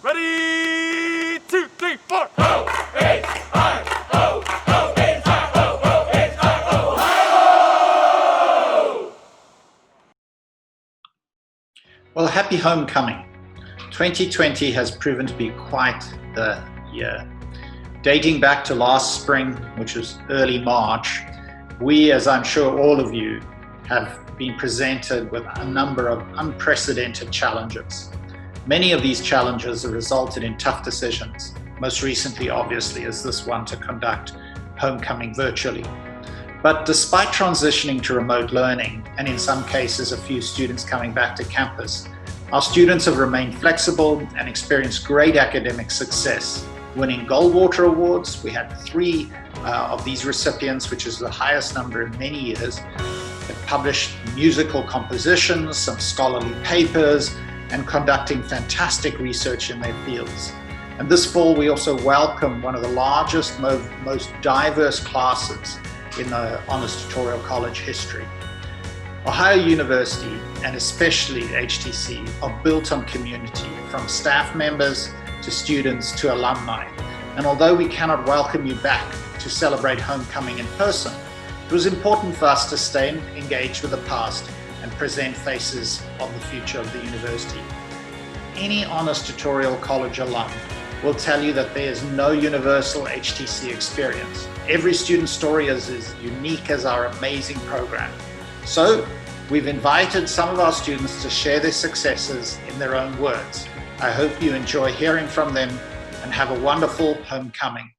Ready? 2, 3, 4. Well, happy homecoming. 2020 has proven to be quite the year. Dating back to last spring, which was early March, we, as I'm sure all of you, have been presented with a number of unprecedented challenges. Many of these challenges have resulted in tough decisions, most recently, obviously, is this one to conduct homecoming virtually. But despite transitioning to remote learning, and in some cases a few students coming back to campus, our students have remained flexible and experienced great academic success, winning Goldwater Awards. We had 3 of these recipients, which is the highest number in many years. They published musical compositions, some scholarly papers, and conducting fantastic research in their fields. And this fall, we also welcome one of the largest, most diverse classes in the Honors Tutorial College history. Ohio University, and especially HTC, are built on community, from staff members to students to alumni. And although we cannot welcome you back to celebrate homecoming in person, it was important for us to stay engaged with the past and present faces of the future of the university. Any Honors Tutorial College alum will tell you that there is no universal HTC experience. Every student's story is as unique as our amazing program. So we've invited some of our students to share their successes in their own words. I hope you enjoy hearing from them and have a wonderful homecoming.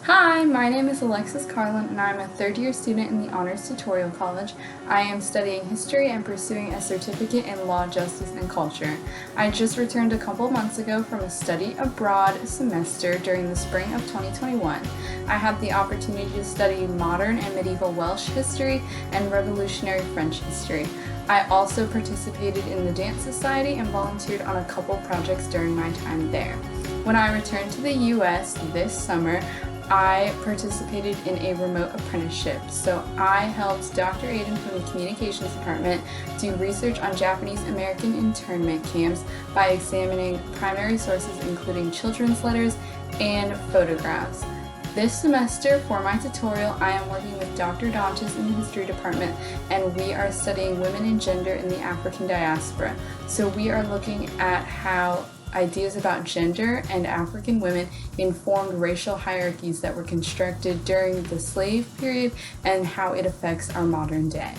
Hi, my name is Alexis Carlin and I'm a third-year student in the Honors Tutorial College. I am studying history and pursuing a certificate in law, justice, and culture. I just returned a couple months ago from a study abroad semester during the spring of 2021. I had the opportunity to study modern and medieval Welsh history and revolutionary French history. I also participated in the dance society and volunteered on a couple projects during my time there. When I returned to the US this summer, I participated in a remote apprenticeship. So I helped Dr. Aiden from the Communications Department do research on Japanese American internment camps by examining primary sources including children's letters and photographs. This semester, for my tutorial, I am working with Dr. Donches in the History Department, and we are studying women and gender in the African diaspora. So we are looking at how ideas about gender and African women informed racial hierarchies that were constructed during the slave period and how it affects our modern day.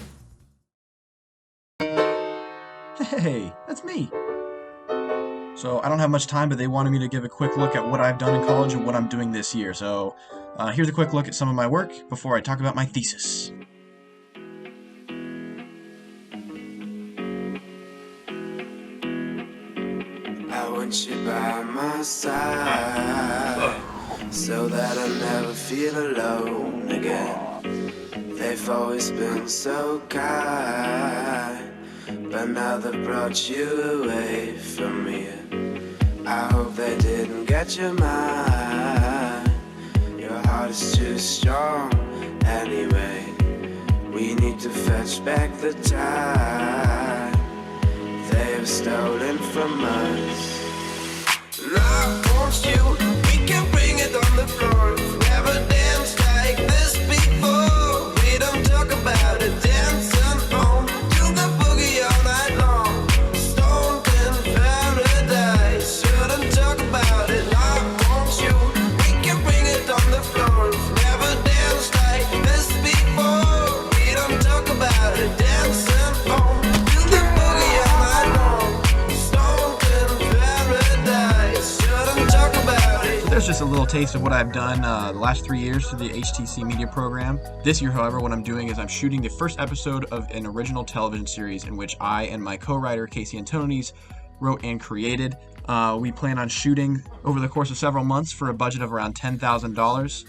Hey, that's me. So I don't have much time, but they wanted me to give a quick look at what I've done in college and what I'm doing this year. So here's a quick look at some of my work before I talk about my thesis. I want you by my side so that I never feel alone again. They've always been so kind, but now they've brought you away from me. I hope they didn't get your mind. Your heart is too strong anyway. We need to fetch back the time they have stolen from us. And I want you, we can bring it on the floor. Never danced like this before. We don't talk about it, dancing on to the boogie all night long. Stoned in paradise, shouldn't talk about it. I want you, we can bring it on the floor. Never danced like this before. We don't talk about it, dancing on to the boogie all night long. Stoned in paradise, shouldn't talk about it. There's just a little taste of what I've done the last 3 years through the HTC media program. This year, however, what I'm doing is I'm shooting the first episode of an original television series in which I and my co-writer Casey Antonis wrote and created. We plan on shooting over the course of several months for a budget of around $10,000.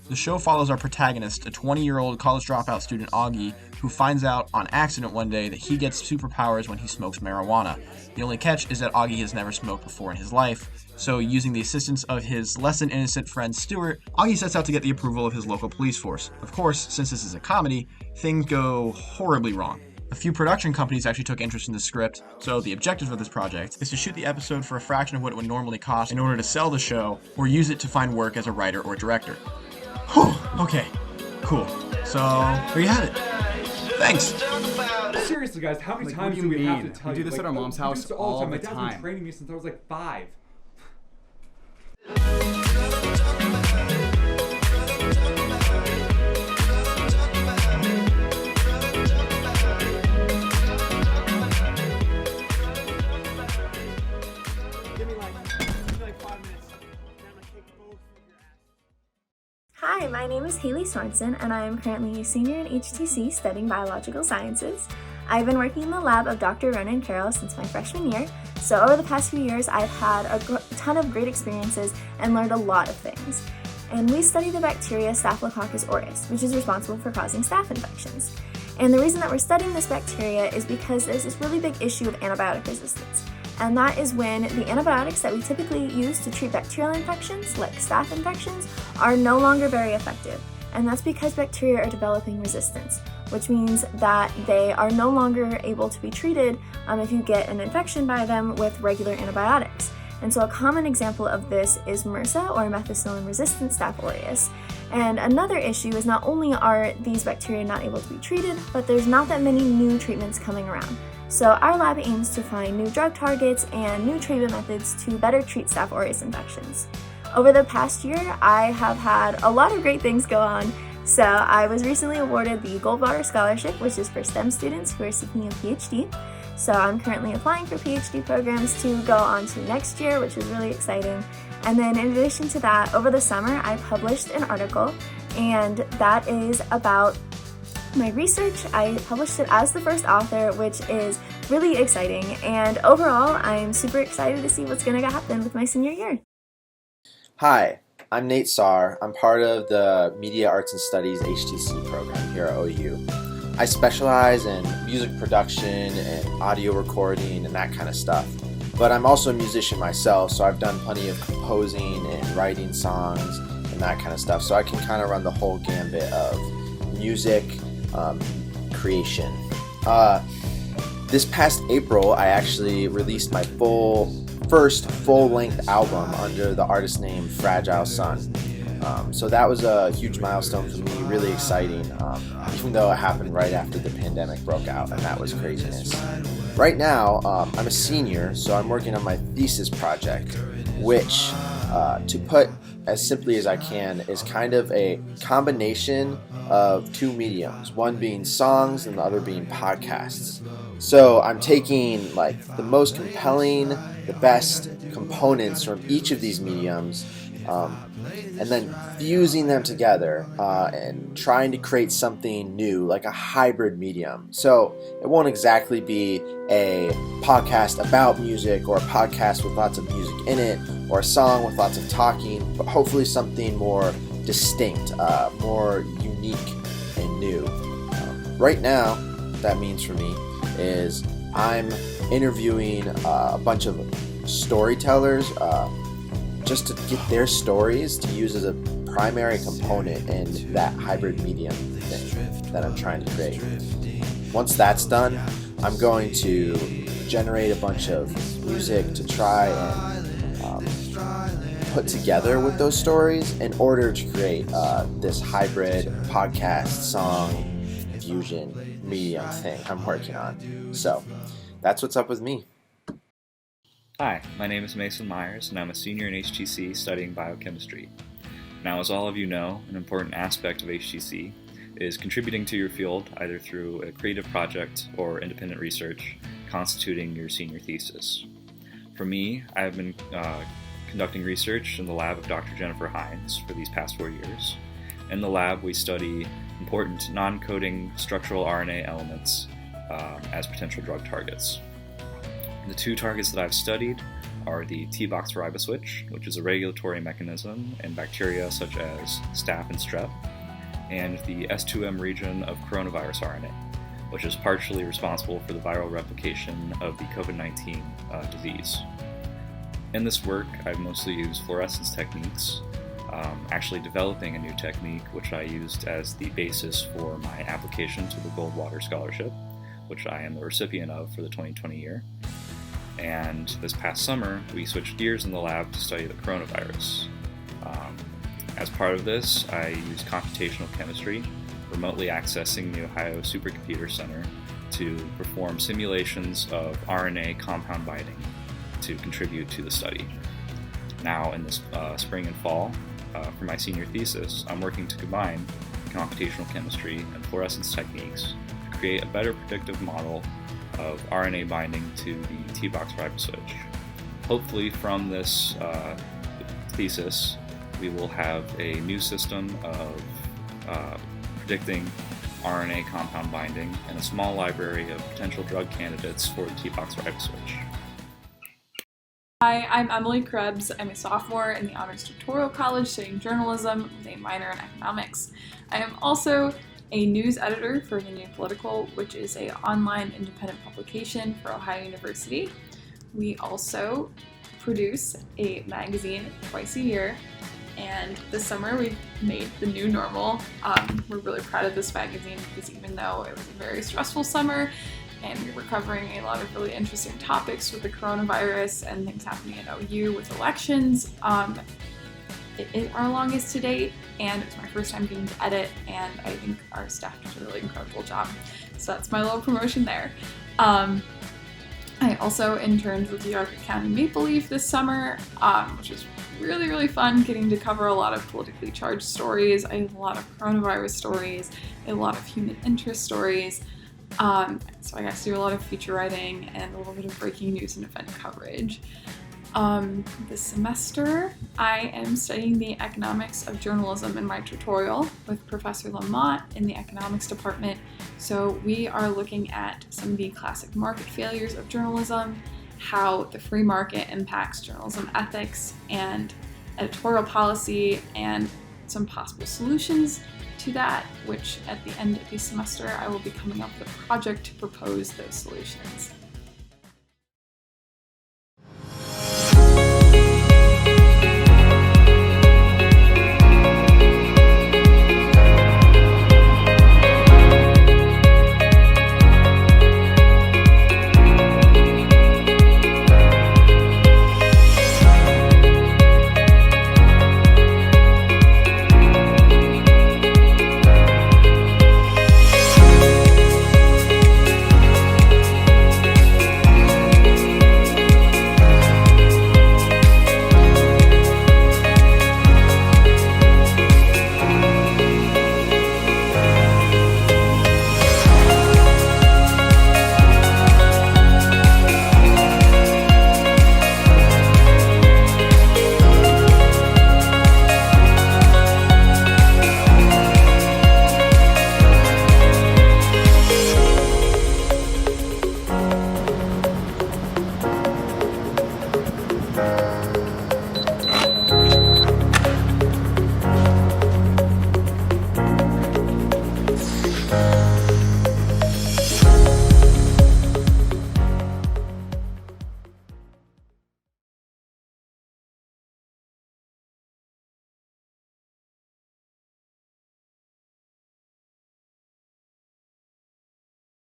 The show follows our protagonist, a 20-year-old college dropout student, Augie, who finds out on accident one day that he gets superpowers when he smokes marijuana. The only catch is that Augie has never smoked before in his life, so using the assistance of his less than innocent friend Stuart, Augie sets out to get the approval of his local police force. Of course, since this is a comedy, things go horribly wrong. A few production companies actually took interest in the script, so the objective of this project is to shoot the episode for a fraction of what it would normally cost in order to sell the show or use it to find work as a writer or director. Whew, okay, cool. So, there you have it. Thanks. Seriously, guys, how many times what do we have to mean? tell We you? do this at our mom's house all My the dad's time. been training me since I was like 5. Hi, my name is Haley Sorensen, and I am currently a senior in HTC studying biological sciences. I've been working in the lab of Dr. Ronan Carroll since my freshman year, so over the past few years I've had a ton of great experiences and learned a lot of things. And we study the bacteria Staphylococcus aureus, which is responsible for causing staph infections. And the reason that we're studying this bacteria is because there's this really big issue of antibiotic resistance. And that is when the antibiotics that we typically use to treat bacterial infections, like staph infections, are no longer very effective. And that's because bacteria are developing resistance, which means that they are no longer able to be treated if you get an infection by them with regular antibiotics. And so a common example of this is MRSA, or methicillin-resistant Staph aureus. And another issue is not only are these bacteria not able to be treated, but there's not that many new treatments coming around. So our lab aims to find new drug targets and new treatment methods to better treat Staph aureus infections. Over the past year, I have had a lot of great things go on. So I was recently awarded the Goldwater Scholarship, which is for STEM students who are seeking a PhD. So I'm currently applying for PhD programs to go on to next year, which is really exciting. And then in addition to that, over the summer, I published an article, and that is about my research. I published it as the first author, which is really exciting. And overall, I'm super excited to see what's going to happen with my senior year. Hi, I'm Nate Saar. I'm part of the Media Arts and Studies HTC program here at OU. I specialize in music production and audio recording and that kind of stuff. But I'm also a musician myself, so I've done plenty of composing and writing songs and that kind of stuff. So I can kind of run the whole gambit of music creation. This past April, I actually released my first full-length album under the artist name Fragile Sun. So that was a huge milestone for me, really exciting, even though it happened right after the pandemic broke out, and that was craziness. Right now, I'm a senior, so I'm working on my thesis project, which, to put as simply as I can, is kind of a combination of two mediums, one being songs and the other being podcasts. So I'm taking like the most compelling, the best components from each of these mediums, and then fusing them together and trying to create something new, like a hybrid medium. So it won't exactly be a podcast about music or a podcast with lots of music in it or a song with lots of talking, but hopefully something more distinct, more unique and new. Right now, what that means for me is I'm interviewing a bunch of storytellers just to get their stories to use as a primary component in that hybrid medium thing that I'm trying to create. Once that's done, I'm going to generate a bunch of music to try and put together with those stories in order to create this hybrid podcast song fusion medium thing I'm working on. So that's what's up with me. Hi, my name is Mason Myers, and I'm a senior in HTC studying biochemistry. Now, as all of you know, an important aspect of HTC is contributing to your field either through a creative project or independent research constituting your senior thesis. For me, I have been conducting research in the lab of Dr. Jennifer Hines for these past 4 years. In the lab, we study important non-coding structural RNA elements as potential drug targets. The two targets that I've studied are the T-box riboswitch, which is a regulatory mechanism in bacteria such as staph and strep, and the S2M region of coronavirus RNA, which is partially responsible for the viral replication of the COVID-19 disease. In this work, I've mostly used fluorescence techniques, actually developing a new technique which I used as the basis for my application to the Goldwater Scholarship, which I am the recipient of for the 2020 year. And this past summer, we switched gears in the lab to study the coronavirus. As part of this, I used computational chemistry, remotely accessing the Ohio Supercomputer Center to perform simulations of RNA compound binding to contribute to the study. Now in this spring and fall, for my senior thesis, I'm working to combine computational chemistry and fluorescence techniques to create a better predictive model of RNA binding to the T-box riboswitch. Hopefully from this thesis, we will have a new system of predicting RNA compound binding and a small library of potential drug candidates for the T-box riboswitch. Hi, I'm Emily Krebs. I'm a sophomore in the Honors Tutorial College studying journalism with a minor in economics. I am also a news editor for The New Political, which is an online independent publication for Ohio University. We also produce a magazine twice a year, and this summer we've made the new normal. We're really proud of this magazine because even though it was a very stressful summer and we were covering a lot of really interesting topics with the coronavirus and things happening at OU with elections, it is our longest to date, and it's my first time getting to edit, and I think our staff did a really incredible job. So that's my little promotion there. I also interned with the York County Maple Leaf this summer, which was really, really fun, getting to cover a lot of politically charged stories, a lot of coronavirus stories, a lot of human interest stories. So I got to do a lot of feature writing and a little bit of breaking news and event coverage. This semester, I am studying the economics of journalism in my tutorial with Professor Lamont in the economics department. So we are looking at some of the classic market failures of journalism, how the free market impacts journalism ethics and editorial policy, and some possible solutions to that, which at the end of the semester I will be coming up with a project to propose those solutions.